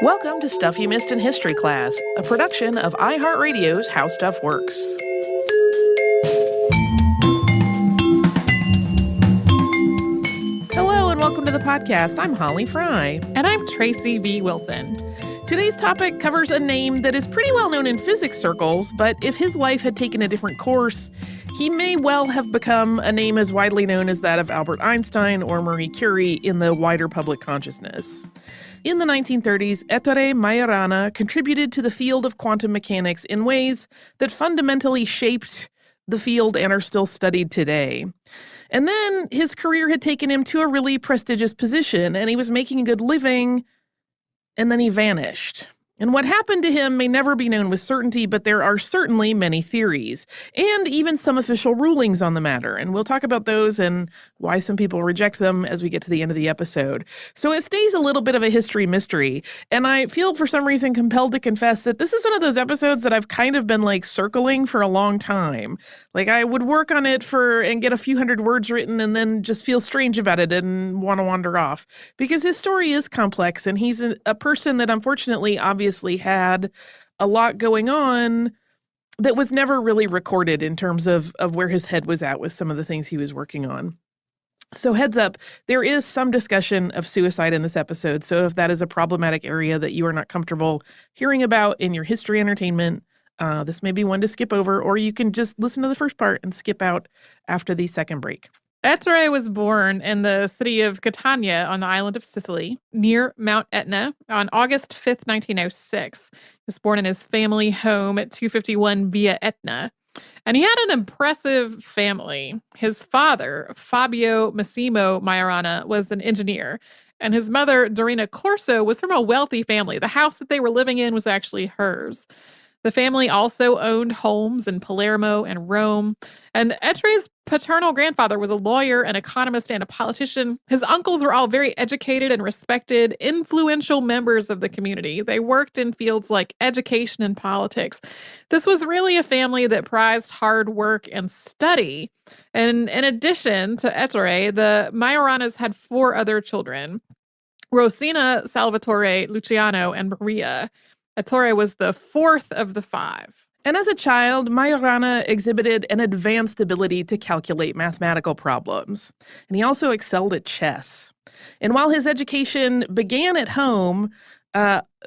Welcome to Stuff You Missed in History Class, a production of iHeartRadio's How Stuff Works. Hello and welcome to the podcast. I'm Holly Fry. And I'm Tracy V. Wilson. Today's topic covers a name that is pretty well known in physics circles, but if his life had taken a different course, he may well have become a name as widely known as that of Albert Einstein or Marie Curie in the wider public consciousness. In the 1930s, Ettore Majorana contributed to the field of quantum mechanics in ways that fundamentally shaped the field and are still studied today. And then his career had taken him to a really prestigious position, and he was making a good living, and then he vanished. And what happened to him may never be known with certainty, but there are certainly many theories, and even some official rulings on the matter. And we'll talk about those and why some people reject them as we get to the end of the episode. So it stays a little bit of a history mystery, and I feel for some reason compelled to confess that this is one of those episodes that I've kind of been circling for a long time. I would work on it and get a few hundred words written and then just feel strange about it and want to wander off. Because his story is complex, and he's a person that unfortunately obviously had a lot going on that was never really recorded in terms of where his head was at with some of the things he was working on. So heads up, there is some discussion of suicide in this episode. So if that is a problematic area that you are not comfortable hearing about in your history entertainment, this may be one to skip over, or you can just listen to the first part and skip out after the second break. Ettore was born in the city of Catania on the island of Sicily, near Mount Etna, on August 5th, 1906. He was born in his family home at 251 Via Etna. And he had an impressive family. His father, Fabio Massimo Majorana, was an engineer. And his mother, Dorina Corso, was from a wealthy family. The house that they were living in was actually hers. The family also owned homes in Palermo and Rome. And Ettore's paternal grandfather was a lawyer, an economist, and a politician. His uncles were all very educated and respected, influential members of the community. They worked in fields like education and politics. This was really a family that prized hard work and study. And in addition to Ettore, the Majoranas had 4 other children: Rosina, Salvatore, Luciano, and Maria. Ettore was the 4th of the 5. And as a child, Majorana exhibited an advanced ability to calculate mathematical problems. And he also excelled at chess. And while his education began at home,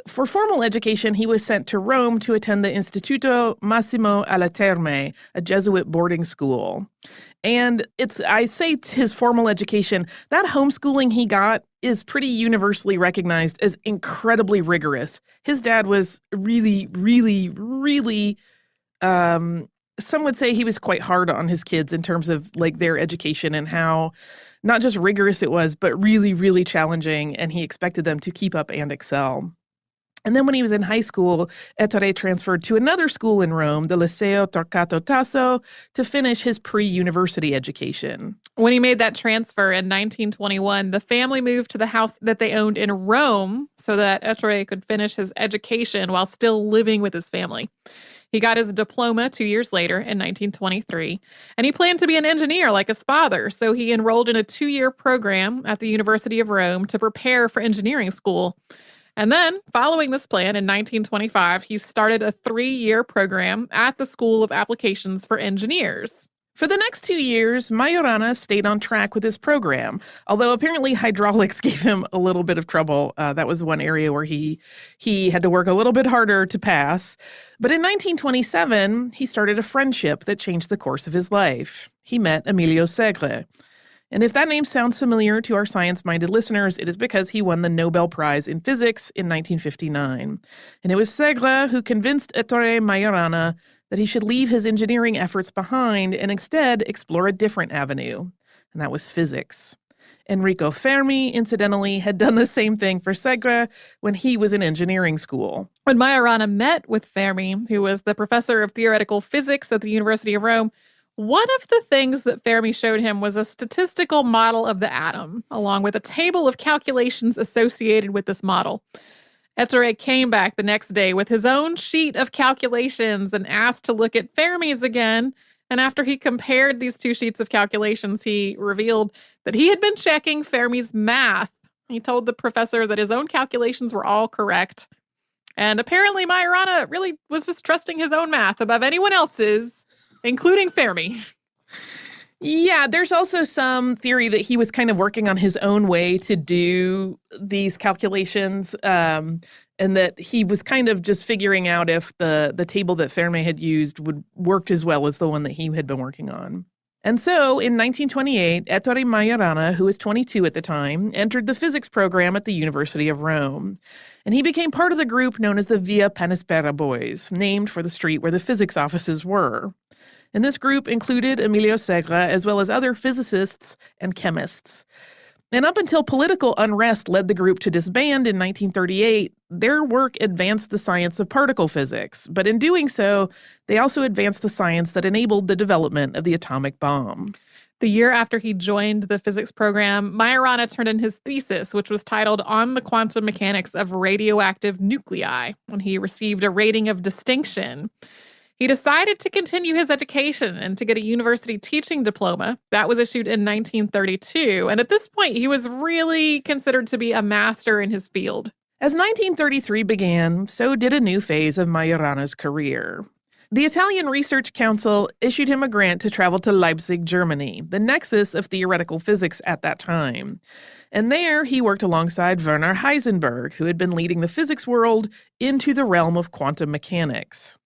for formal education, he was sent to Rome to attend the Istituto Massimo alla Terme, a Jesuit boarding school. And I say his formal education, that homeschooling he got is pretty universally recognized as incredibly rigorous. His dad was really, really, really, some would say he was quite hard on his kids in terms of their education and how not just rigorous it was, but really, really challenging. And he expected them to keep up and excel. And then when he was in high school, Ettore transferred to another school in Rome, the Liceo Torquato Tasso, to finish his pre-university education. When he made that transfer in 1921, the family moved to the house that they owned in Rome so that Ettore could finish his education while still living with his family. He got his diploma 2 years later in 1923, and he planned to be an engineer like his father, so he enrolled in a 2-year program at the University of Rome to prepare for engineering school. And then, following this plan in 1925, he started a 3-year program at the School of Applications for Engineers. For the next 2 years, Majorana stayed on track with his program, although apparently hydraulics gave him a little bit of trouble. That was one area where he had to work a little bit harder to pass. But in 1927, he started a friendship that changed the course of his life. He met Emilio Segre. And if that name sounds familiar to our science-minded listeners, it is because he won the Nobel Prize in Physics in 1959. And it was Segre who convinced Ettore Majorana that he should leave his engineering efforts behind and instead explore a different avenue. And that was physics. Enrico Fermi, incidentally, had done the same thing for Segre when he was in engineering school. When Majorana met with Fermi, who was the professor of theoretical physics at the University of Rome, one of the things that Fermi showed him was a statistical model of the atom, along with a table of calculations associated with this model. Ettore came back the next day with his own sheet of calculations and asked to look at Fermi's again. And after he compared these 2 sheets of calculations, he revealed that he had been checking Fermi's math He told the professor that his own calculations were all correct. And apparently Majorana really was just trusting his own math above anyone else's, including Fermi. Yeah, there's also some theory that he was kind of working on his own way to do these calculations, and that he was kind of just figuring out if the table that Fermi had used would work as well as the one that he had been working on. And so, in 1928, Ettore Majorana, who was 22 at the time, entered the physics program at the University of Rome. And he became part of the group known as the Via Panispera Boys, named for the street where the physics offices were. And this group included Emilio Segre, as well as other physicists and chemists. And up until political unrest led the group to disband in 1938, their work advanced the science of particle physics. But in doing so, they also advanced the science that enabled the development of the atomic bomb. The year after he joined the physics program, Majorana turned in his thesis, which was titled On the Quantum Mechanics of Radioactive Nuclei, and he received a rating of distinction. He decided to continue his education and to get a university teaching diploma. That was issued in 1932. And at this point, he was really considered to be a master in his field. As 1933 began, so did a new phase of Majorana's career. The Italian Research Council issued him a grant to travel to Leipzig, Germany, the nexus of theoretical physics at that time. And there, he worked alongside Werner Heisenberg, who had been leading the physics world into the realm of quantum mechanics.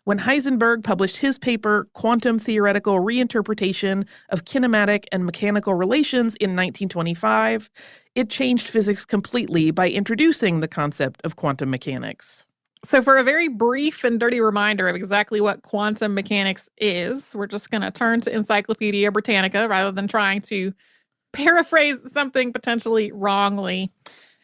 When Heisenberg published his paper, Quantum Theoretical Reinterpretation of Kinematic and Mechanical Relations in 1925, it changed physics completely by introducing the concept of quantum mechanics. So for a very brief and dirty reminder of exactly what quantum mechanics is, we're just going to turn to Encyclopedia Britannica rather than trying to paraphrase something potentially wrongly.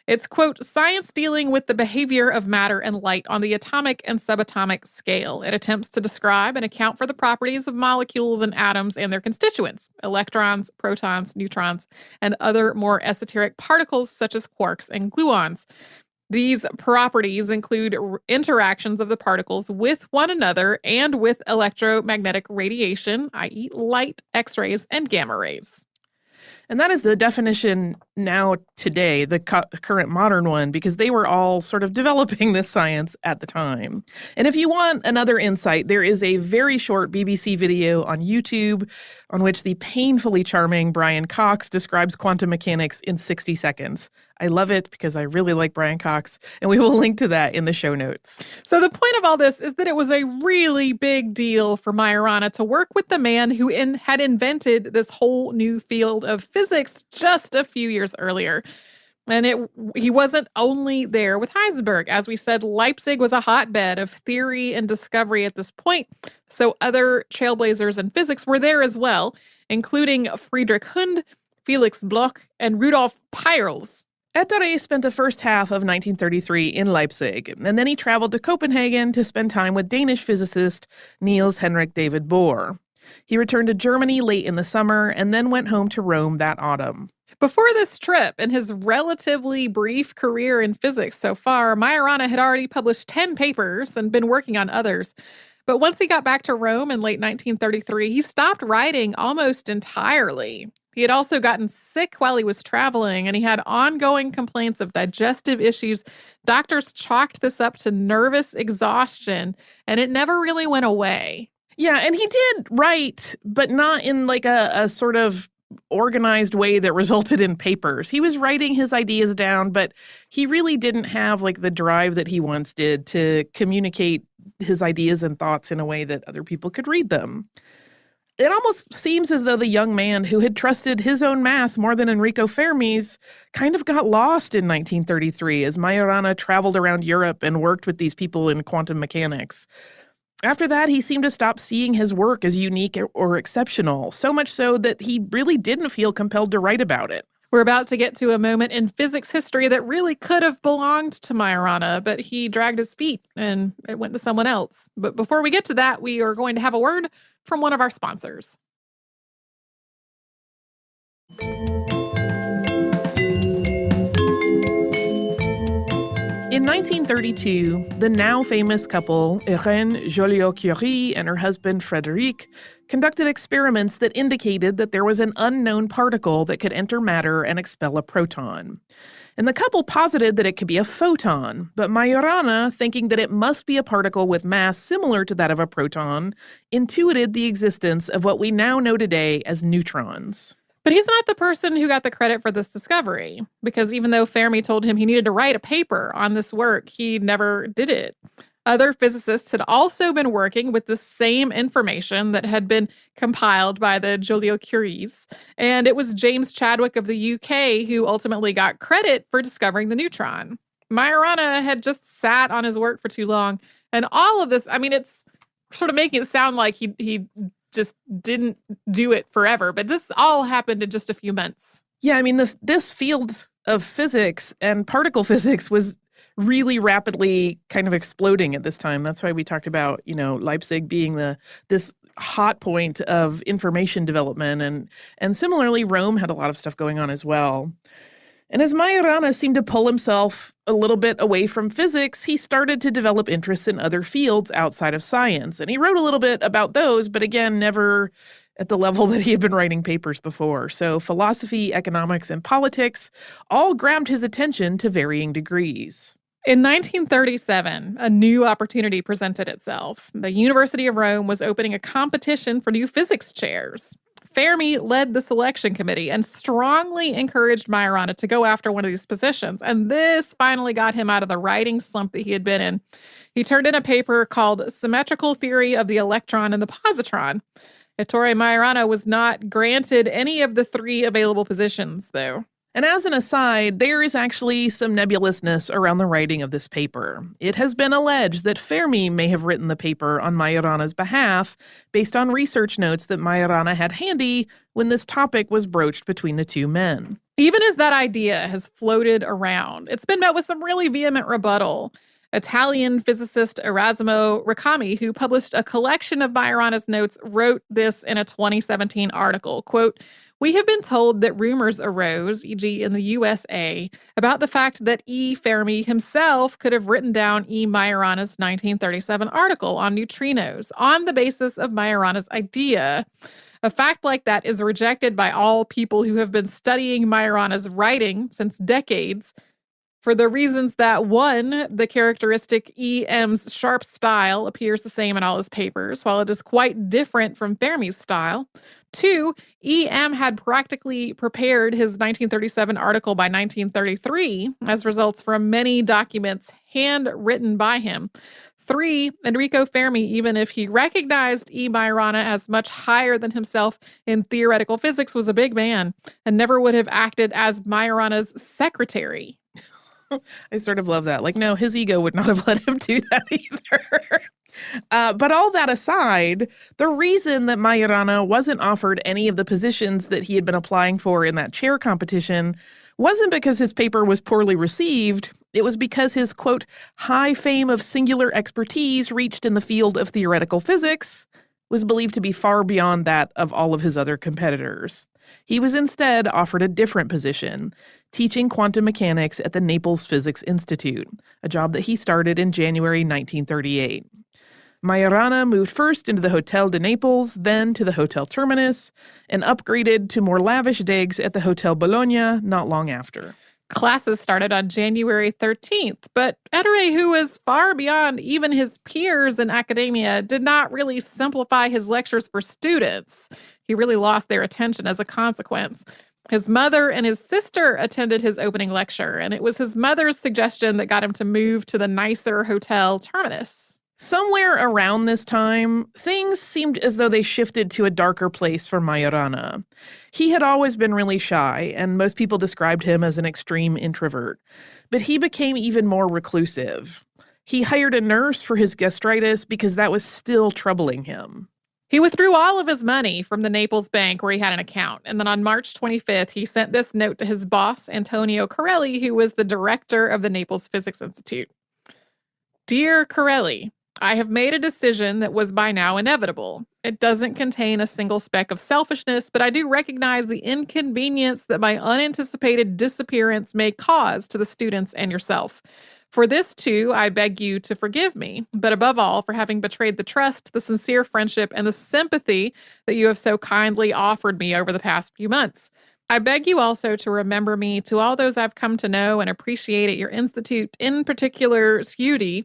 It's, quote, science dealing with the behavior of matter and light on the atomic and subatomic scale. It attempts to describe and account for the properties of molecules and atoms and their constituents, electrons, protons, neutrons, and other more esoteric particles such as quarks and gluons. These properties include interactions of the particles with one another and with electromagnetic radiation, i.e. light, X-rays, and gamma rays. And that is the definition now today, the current modern one, because they were all sort of developing this science at the time. And if you want another insight, there is a very short BBC video on YouTube on which the painfully charming Brian Cox describes quantum mechanics in 60 seconds. I love it because I really like Brian Cox, and we will link to that in the show notes. So the point of all this is that it was a really big deal for Majorana to work with the man who had invented this whole new field of physics just a few years earlier. And he wasn't only there with Heisenberg. As we said, Leipzig was a hotbed of theory and discovery at this point. So other trailblazers in physics were there as well, including Friedrich Hund, Felix Bloch, and Rudolf Peierls. Ettore spent the first half of 1933 in Leipzig, and then he traveled to Copenhagen to spend time with Danish physicist Niels Henrik David Bohr. He returned to Germany late in the summer and then went home to Rome that autumn. Before this trip, in his relatively brief career in physics so far, Majorana had already published 10 papers and been working on others. But once he got back to Rome in late 1933, he stopped writing almost entirely. He had also gotten sick while he was traveling, and he had ongoing complaints of digestive issues. Doctors chalked this up to nervous exhaustion, and it never really went away. Yeah, and he did write, but not in like a sort of organized way that resulted in papers. He was writing his ideas down, but he really didn't have like the drive that he once did to communicate his ideas and thoughts in a way that other people could read them. It almost seems as though the young man who had trusted his own math more than Enrico Fermi's kind of got lost in 1933 as Majorana traveled around Europe and worked with these people in quantum mechanics. After that, he seemed to stop seeing his work as unique or exceptional, so much so that he really didn't feel compelled to write about it. We're about to get to a moment in physics history that really could have belonged to Majorana, but he dragged his feet and it went to someone else. But before we get to that, we are going to have a word from one of our sponsors. In 1932, the now famous couple, Irène Joliot-Curie and her husband Frédéric, conducted experiments that indicated that there was an unknown particle that could enter matter and expel a proton. And the couple posited that it could be a photon, but Majorana, thinking that it must be a particle with mass similar to that of a proton, intuited the existence of what we now know today as neutrons. But he's not the person who got the credit for this discovery, because even though Fermi told him he needed to write a paper on this work, he never did it. Other physicists had also been working with the same information that had been compiled by the Joliot-Curies, and it was James Chadwick of the UK who ultimately got credit for discovering the neutron. Majorana had just sat on his work for too long, and all of this, I mean, it's sort of making it sound like he just didn't do it forever, but this all happened in just a few months. Yeah, I mean, this field of physics and particle physics was really rapidly kind of exploding at this time. That's why we talked about, Leipzig being this hot point of information development. And similarly, Rome had a lot of stuff going on as well. And as Majorana seemed to pull himself a little bit away from physics, he started to develop interests in other fields outside of science. And he wrote a little bit about those, but again, never at the level that he had been writing papers before. So philosophy, economics, and politics all grabbed his attention to varying degrees. In 1937, a new opportunity presented itself. The University of Rome was opening a competition for new physics chairs. Fermi led the selection committee and strongly encouraged Majorana to go after one of these positions. And this finally got him out of the writing slump that he had been in. He turned in a paper called Symmetrical Theory of the Electron and the Positron. Ettore Majorana was not granted any of the 3 available positions, though. And as an aside, there is actually some nebulousness around the writing of this paper. It has been alleged that Fermi may have written the paper on Majorana's behalf based on research notes that Majorana had handy when this topic was broached between the two men. Even as that idea has floated around, it's been met with some really vehement rebuttal. Italian physicist Erasmo Ricami, who published a collection of Majorana's notes, wrote this in a 2017 article, quote, "We have been told that rumors arose, e.g. in the USA, about the fact that E. Fermi himself could have written down E. Majorana's 1937 article on neutrinos on the basis of Majorana's idea. A fact like that is rejected by all people who have been studying Majorana's writing since decades, for the reasons that, 1, the characteristic E.M.'s sharp style appears the same in all his papers, while it is quite different from Fermi's style. 2, E.M. had practically prepared his 1937 article by 1933, as results from many documents handwritten by him. 3, Enrico Fermi, even if he recognized E. Majorana as much higher than himself in theoretical physics, was a big man and never would have acted as Majorana's secretary." I sort of love that. Like, no, his ego would not have let him do that either. But all that aside, the reason that Majorana wasn't offered any of the positions that he had been applying for in that chair competition wasn't because his paper was poorly received. It was because his, quote, high fame of singular expertise reached in the field of theoretical physics was believed to be far beyond that of all of his other competitors. He was instead offered a different position, teaching quantum mechanics at the Naples Physics Institute, a job that he started in January 1938. Majorana moved first into the Hotel de Naples, then to the Hotel Terminus, and upgraded to more lavish digs at the Hotel Bologna not long after. Classes started on January 13th, but Ettore, who was far beyond even his peers in academia, did not really simplify his lectures for students. He really lost their attention as a consequence. His mother and his sister attended his opening lecture, and it was his mother's suggestion that got him to move to the nicer Hotel Terminus. Somewhere around this time, things seemed as though they shifted to a darker place for Majorana. He had always been really shy, and most people described him as an extreme introvert. But he became even more reclusive. He hired a nurse for his gastritis because that was still troubling him. He withdrew all of his money from the Naples bank where he had an account. And then on March 25th, he sent this note to his boss, Antonio Corelli, who was the director of the Naples Physics Institute. "Dear Corelli, I have made a decision that was by now inevitable. It doesn't contain a single speck of selfishness, but I do recognize the inconvenience that my unanticipated disappearance may cause to the students and yourself. For this, too, I beg you to forgive me, but above all, for having betrayed the trust, the sincere friendship, and the sympathy that you have so kindly offered me over the past few months. I beg you also to remember me to all those I've come to know and appreciate at your institute, in particular, Scuti.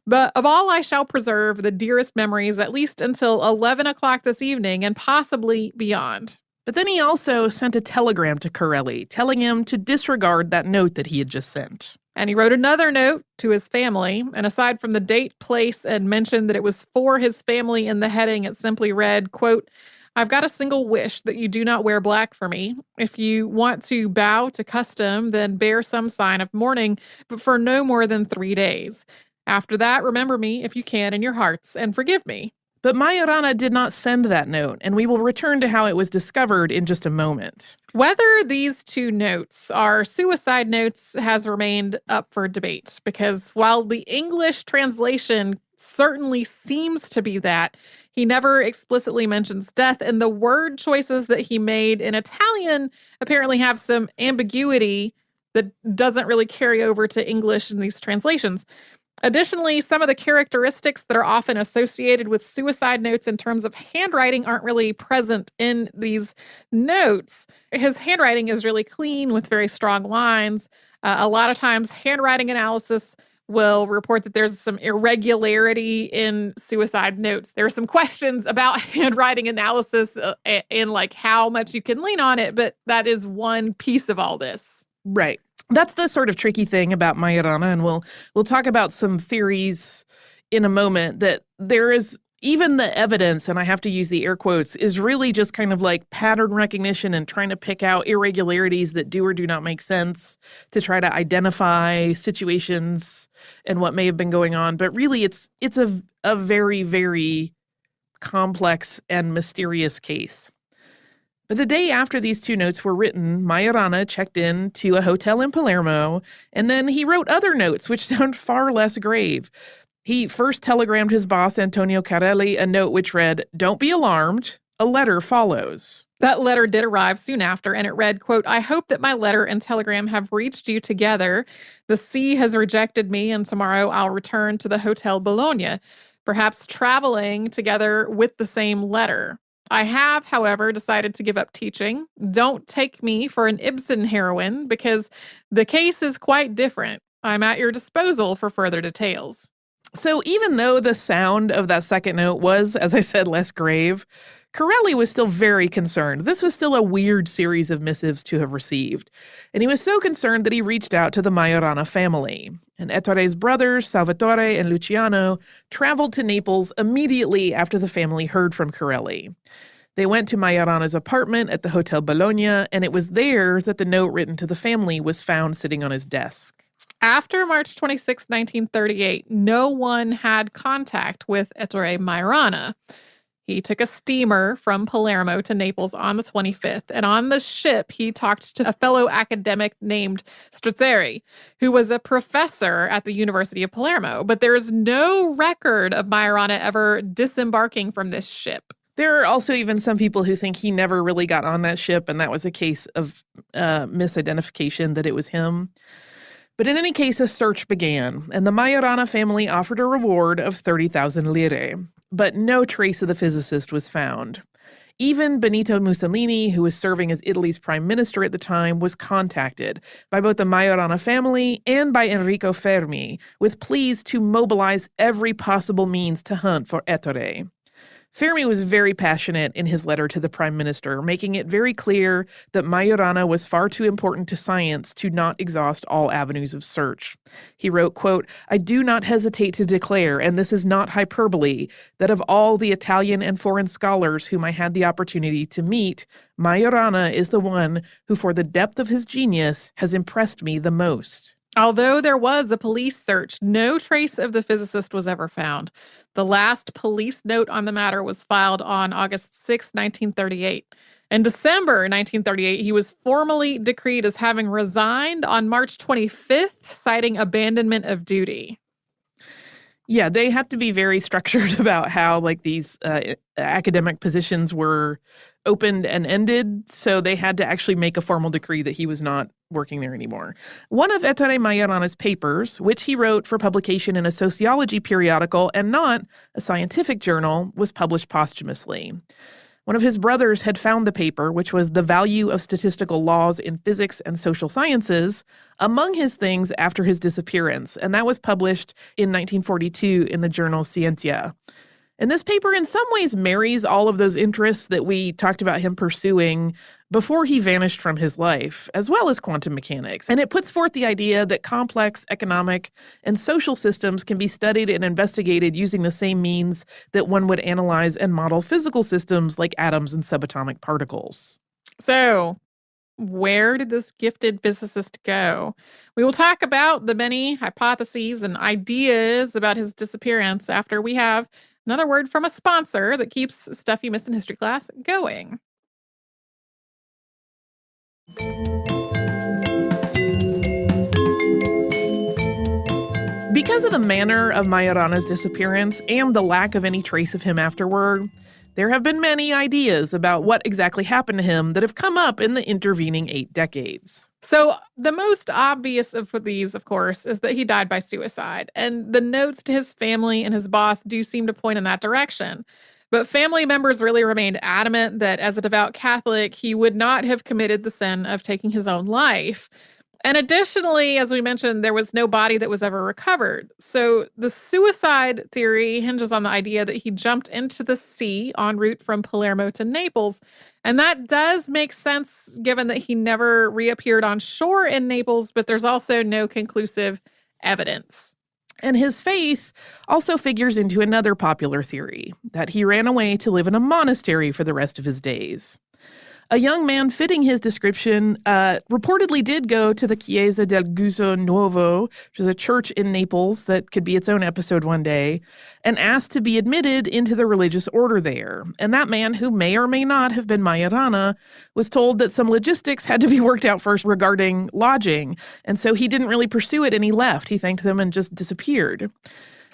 But of all I shall preserve the dearest memories, at least until 11 o'clock this evening and possibly beyond. But then he also sent a telegram to Corelli, telling him to disregard that note that he had just sent. And he wrote another note to his family, and aside from the date, place, and mention that it was for his family in the heading, it simply read, quote, "I've got a single wish that you do not wear black for me. If you want to bow to custom, then bear some sign of mourning, but for no more than 3 days. After that, remember me, if you can, in your hearts, and forgive me." But Majorana did not send that note, and we will return to how it was discovered in just a moment. Whether these two notes are suicide notes has remained up for debate, because while the English translation certainly seems to be that, he never explicitly mentions death, and the word choices that he made in Italian apparently have some ambiguity that doesn't really carry over to English in these translations. Additionally, some of the characteristics that are often associated with suicide notes in terms of handwriting aren't really present in these notes. His handwriting is really clean with very strong lines. A lot of times, handwriting analysis will report that there's some irregularity in suicide notes. There are some questions about handwriting analysis and like how much you can lean on it, but that is one piece of all this. Right. That's the sort of tricky thing about Majorana, and we'll talk about some theories in a moment, that there is even the evidence, and I have to use the air quotes, is really just kind of like pattern recognition and trying to pick out irregularities that do or do not make sense to try to identify situations and what may have been going on. But really, it's a very, very complex and mysterious case. But the day after these two notes were written, Majorana checked in to a hotel in Palermo, and then he wrote other notes, which sound far less grave. He first telegrammed his boss, Antonio Carelli, a note which read, "Don't be alarmed. A letter follows." That letter did arrive soon after, and it read, quote, "I hope that my letter and telegram have reached you together. The sea has rejected me, and tomorrow I'll return to the Hotel Bologna, perhaps traveling together with the same letter. I have, however, decided to give up teaching. Don't take me for an Ibsen heroine, because the case is quite different. I'm at your disposal for further details." So even though the sound of that second note was, as I said, less grave, Corelli was still very concerned. This was still a weird series of missives to have received. And he was so concerned that he reached out to the Majorana family. And Ettore's brothers, Salvatore and Luciano, traveled to Naples immediately after the family heard from Corelli. They went to Majorana's apartment at the Hotel Bologna, and it was there that the note written to the family was found sitting on his desk. After March 26, 1938, no one had contact with Ettore Majorana. He took a steamer from Palermo to Naples on the 25th, and on the ship, he talked to a fellow academic named Strazzeri, who was a professor at the University of Palermo. But there is no record of Majorana ever disembarking from this ship. There are also even some people who think he never really got on that ship, and that was a case of misidentification, that it was him. But in any case, a search began, and the Majorana family offered a reward of 30,000 lire. But no trace of the physicist was found. Even Benito Mussolini, who was serving as Italy's prime minister at the time, was contacted by both the Majorana family and by Enrico Fermi with pleas to mobilize every possible means to hunt for Ettore. Fermi was very passionate in his letter to the prime minister, making it very clear that Majorana was far too important to science to not exhaust all avenues of search. He wrote, quote, "I do not hesitate to declare, and this is not hyperbole, that of all the Italian and foreign scholars whom I had the opportunity to meet, Majorana is the one who, for the depth of his genius, has impressed me the most." Although there was a police search, no trace of the physicist was ever found. The last police note on the matter was filed on August 6, 1938. In December 1938, he was formally decreed as having resigned on March 25th, citing abandonment of duty. Yeah, they had to be very structured about how these academic positions were opened and ended, so they had to actually make a formal decree that he was not working there anymore. One of Ettore Majorana's papers, which he wrote for publication in a sociology periodical and not a scientific journal, was published posthumously. One of his brothers had found the paper, which was The Value of Statistical Laws in Physics and Social Sciences, among his things after his disappearance, and that was published in 1942 in the journal Scientia. And this paper in some ways marries all of those interests that we talked about him pursuing before he vanished from his life, as well as quantum mechanics. And it puts forth the idea that complex economic and social systems can be studied and investigated using the same means that one would analyze and model physical systems like atoms and subatomic particles. So, where did this gifted physicist go? We will talk about the many hypotheses and ideas about his disappearance after we have another word from a sponsor that keeps Stuff You Missed in History Class going. Because of the manner of Majorana's disappearance and the lack of any trace of him afterward, there have been many ideas about what exactly happened to him that have come up in the intervening 8 decades. So the most obvious of these, of course, is that he died by suicide. And the notes to his family and his boss do seem to point in that direction. But family members really remained adamant that as a devout Catholic, he would not have committed the sin of taking his own life. And additionally, as we mentioned, there was no body that was ever recovered. So the suicide theory hinges on the idea that he jumped into the sea en route from Palermo to Naples. And that does make sense given that he never reappeared on shore in Naples, but there's also no conclusive evidence. And his faith also figures into another popular theory, that he ran away to live in a monastery for the rest of his days. A young man fitting his description reportedly did go to the Chiesa del Guso Nuovo, which is a church in Naples that could be its own episode one day, and asked to be admitted into the religious order there. And that man, who may or may not have been Majorana, was told that some logistics had to be worked out first regarding lodging, and so he didn't really pursue it and he left. He thanked them and just disappeared.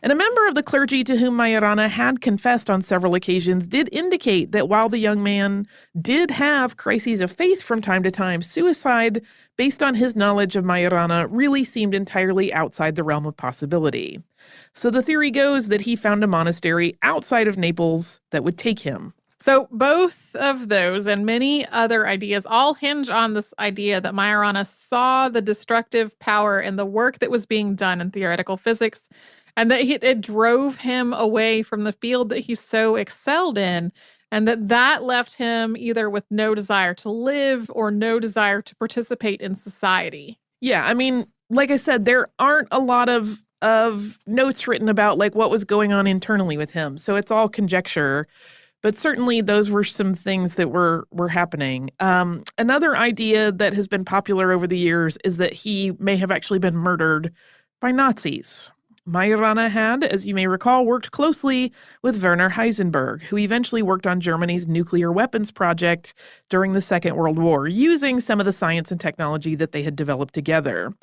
And a member of the clergy to whom Majorana had confessed on several occasions did indicate that while the young man did have crises of faith from time to time, suicide, based on his knowledge of Majorana, really seemed entirely outside the realm of possibility. So the theory goes that he found a monastery outside of Naples that would take him. So both of those and many other ideas all hinge on this idea that Majorana saw the destructive power in the work that was being done in theoretical physics, and that it drove him away from the field that he so excelled in, and that left him either with no desire to live or no desire to participate in society. Yeah, I mean, like I said, there aren't a lot of notes written about like what was going on internally with him. So it's all conjecture. But certainly those were some things that were happening. Another idea that has been popular over the years is that he may have actually been murdered by Nazis. Majorana had, as you may recall, worked closely with Werner Heisenberg, who eventually worked on Germany's nuclear weapons project during the Second World War, using some of the science and technology that they had developed together.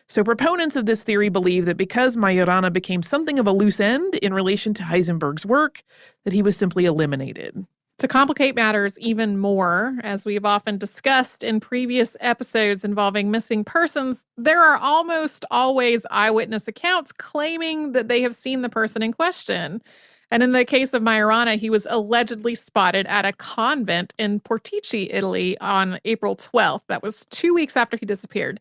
So proponents of this theory believe that because Majorana became something of a loose end in relation to Heisenberg's work, that he was simply eliminated. To complicate matters even more, as we've often discussed in previous episodes involving missing persons, there are almost always eyewitness accounts claiming that they have seen the person in question. And in the case of Majorana, he was allegedly spotted at a convent in Portici, Italy on April 12th. That was 2 weeks after he disappeared.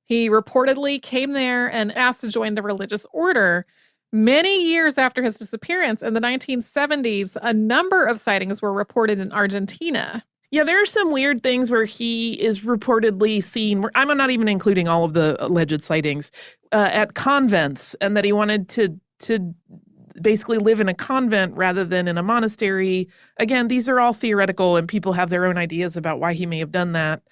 He reportedly came there and asked to join the religious order. Many years after his disappearance in the 1970s, a number of sightings were reported in Argentina. Yeah, there are some weird things where he is reportedly seen, I'm not even including all of the alleged sightings, at convents, and that he wanted to basically live in a convent rather than in a monastery. Again, these are all theoretical, and people have their own ideas about why he may have done that,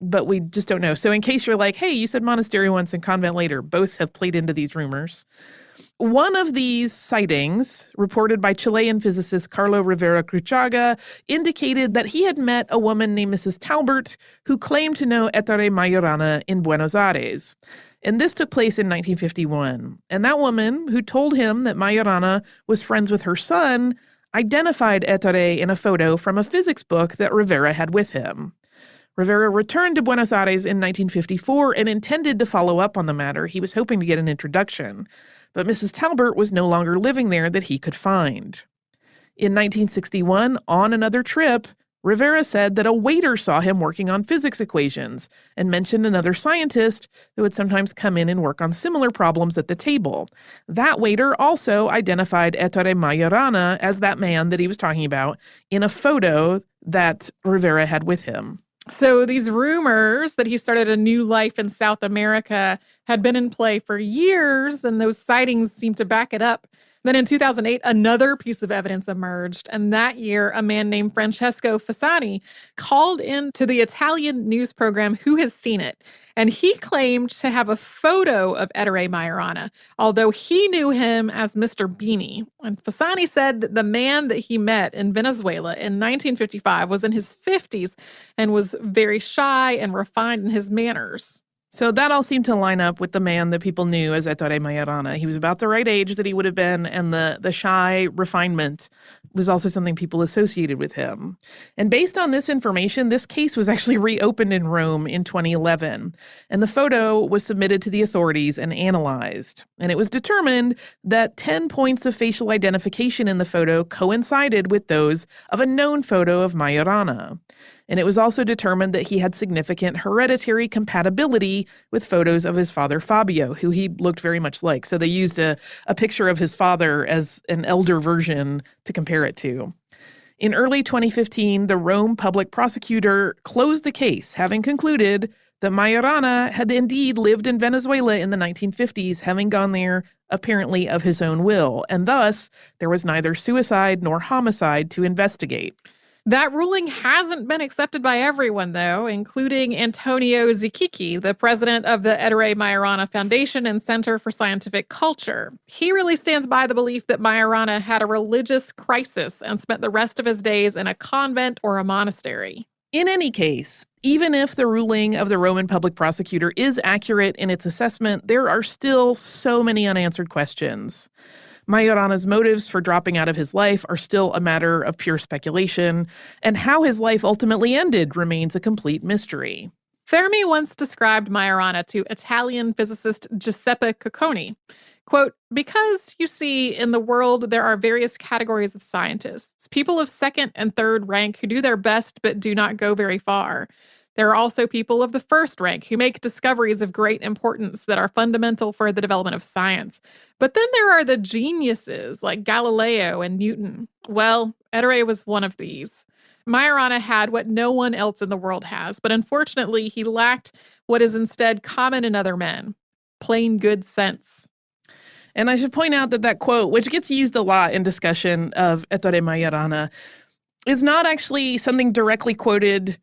but we just don't know. So in case you're like, hey, you said monastery once and convent later, both have played into these rumors. One of these sightings, reported by Chilean physicist Carlo Rivera Cruchaga, indicated that he had met a woman named Mrs. Talbert who claimed to know Ettore Majorana in Buenos Aires. And this took place in 1951. And that woman, who told him that Majorana was friends with her son, identified Ettore in a photo from a physics book that Rivera had with him. Rivera returned to Buenos Aires in 1954 and intended to follow up on the matter. He was hoping to get an introduction. But Mrs. Talbert was no longer living there that he could find. In 1961, on another trip, Rivera said that a waiter saw him working on physics equations and mentioned another scientist who would sometimes come in and work on similar problems at the table. That waiter also identified Ettore Majorana as that man that he was talking about in a photo that Rivera had with him. So these rumors that he started a new life in South America had been in play for years, and those sightings seemed to back it up. Then in 2008, another piece of evidence emerged. And that year, a man named Francesco Fasani called into the Italian news program Who Has Seen It? And he claimed to have a photo of Ettore Majorana, although he knew him as Mr. Beanie. And Fasani said that the man that he met in Venezuela in 1955 was in his 50s and was very shy and refined in his manners. So that all seemed to line up with the man that people knew as Ettore Majorana. He was about the right age that he would have been, and the shy refinement was also something people associated with him. And based on this information, this case was actually reopened in Rome in 2011, and the photo was submitted to the authorities and analyzed. And it was determined that 10 points of facial identification in the photo coincided with those of a known photo of Majorana. And it was also determined that he had significant hereditary compatibility with photos of his father, Fabio, who he looked very much like. So they used a picture of his father as an elder version to compare it to. In early 2015, the Rome public prosecutor closed the case, having concluded that Majorana had indeed lived in Venezuela in the 1950s, having gone there apparently of his own will. And thus, there was neither suicide nor homicide to investigate. That ruling hasn't been accepted by everyone, though, including Antonio Zikiki, the president of the Ettore Majorana Foundation and Center for Scientific Culture. He really stands by the belief that Majorana had a religious crisis and spent the rest of his days in a convent or a monastery. In any case, even if the ruling of the Roman public prosecutor is accurate in its assessment, there are still so many unanswered questions. Majorana's motives for dropping out of his life are still a matter of pure speculation, and how his life ultimately ended remains a complete mystery. Fermi once described Majorana to Italian physicist Giuseppe Cocconi. Quote, because, you see, in the world there are various categories of scientists, people of second and third rank who do their best but do not go very far. There are also people of the first rank who make discoveries of great importance that are fundamental for the development of science. But then there are the geniuses like Galileo and Newton. Well, Ettore was one of these. Majorana had what no one else in the world has, but unfortunately he lacked what is instead common in other men, plain good sense. And I should point out that that quote, which gets used a lot in discussion of Ettore Majorana, is not actually something directly quoted.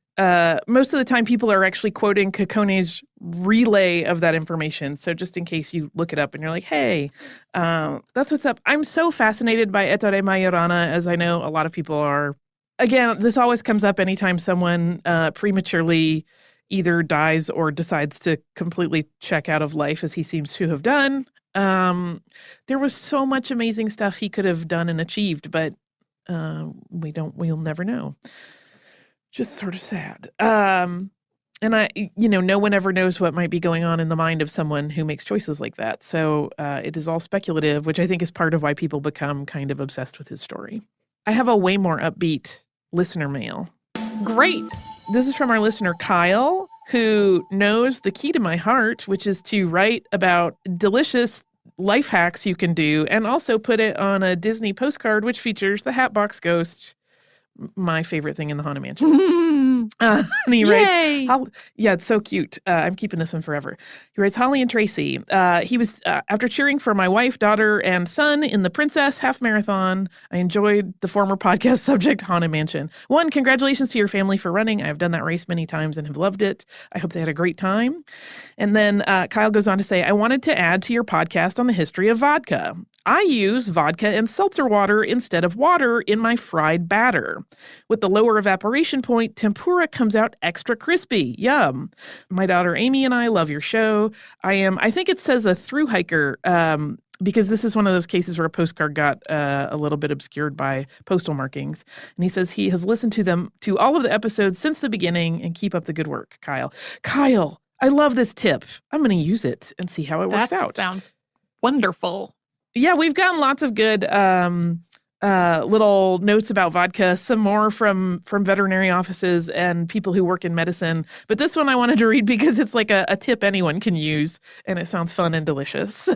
Most of the time, people are actually quoting Cocconi's relay of that information. So just in case you look it up and you're like, hey, that's what's up. I'm so fascinated by Ettore Majorana, as I know a lot of people are. Again, this always comes up anytime someone prematurely either dies or decides to completely check out of life, as he seems to have done. There was so much amazing stuff he could have done and achieved, but we'll never know. Just sort of sad. And no one ever knows what might be going on in the mind of someone who makes choices like that. So it is all speculative, which I think is part of why people become kind of obsessed with his story. I have a way more upbeat listener mail. Great. This is from our listener, Kyle, who knows the key to my heart, which is to write about delicious life hacks you can do and also put it on a Disney postcard, which features the Hatbox Ghost, my favorite thing in the Haunted Mansion. And he writes, yeah, it's so cute. I'm keeping this one forever. He writes, Holly and Tracy. He was, after cheering for my wife, daughter, and son in the Princess Half Marathon, I enjoyed the former podcast subject, Haunted Mansion. One, congratulations to your family for running. I have done that race many times and have loved it. I hope they had a great time. And then Kyle goes on to say, I wanted to add to your podcast on the history of vodka. I use vodka and seltzer water instead of water in my fried batter. With the lower evaporation point, tempura comes out extra crispy. Yum. My daughter Amy and I love your show. I think it says a thru hiker, because this is one of those cases where a postcard got a little bit obscured by postal markings. And he says he has listened to all of the episodes since the beginning, and keep up the good work, Kyle. Kyle, I love this tip. I'm going to use it and see how it works out. That sounds wonderful. Yeah, we've gotten lots of good little notes about vodka, some more from veterinary offices and people who work in medicine. But this one I wanted to read because it's like a tip anyone can use, and it sounds fun and delicious.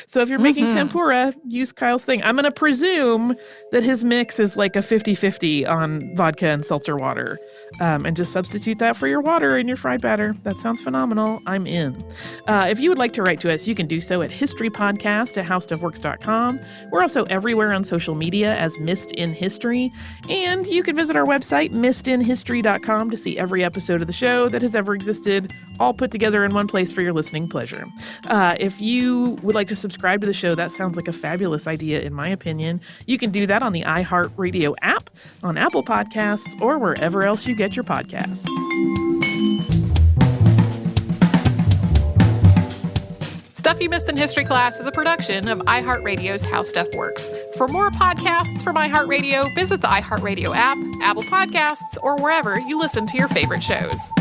So if you're making tempura, use Kyle's thing. I'm going to presume that his mix is like a 50-50 on vodka and seltzer water. And just substitute that for your water in your fried batter. That sounds phenomenal. I'm in. If you would like to write to us, you can do so at historypodcast@howstuffworks.com. We're also everywhere on social media as Missed in History. And you can visit our website, missedinhistory.com, to see every episode of the show that has ever existed, all put together in one place for your listening pleasure. If you would like to subscribe to the show, that sounds like a fabulous idea, in my opinion. You can do that on the iHeartRadio app, on Apple Podcasts, or wherever else you get your podcasts. Stuff You Missed in History Class is a production of iHeartRadio's How Stuff Works. For more podcasts from iHeartRadio, visit the iHeartRadio app, Apple Podcasts, or wherever you listen to your favorite shows.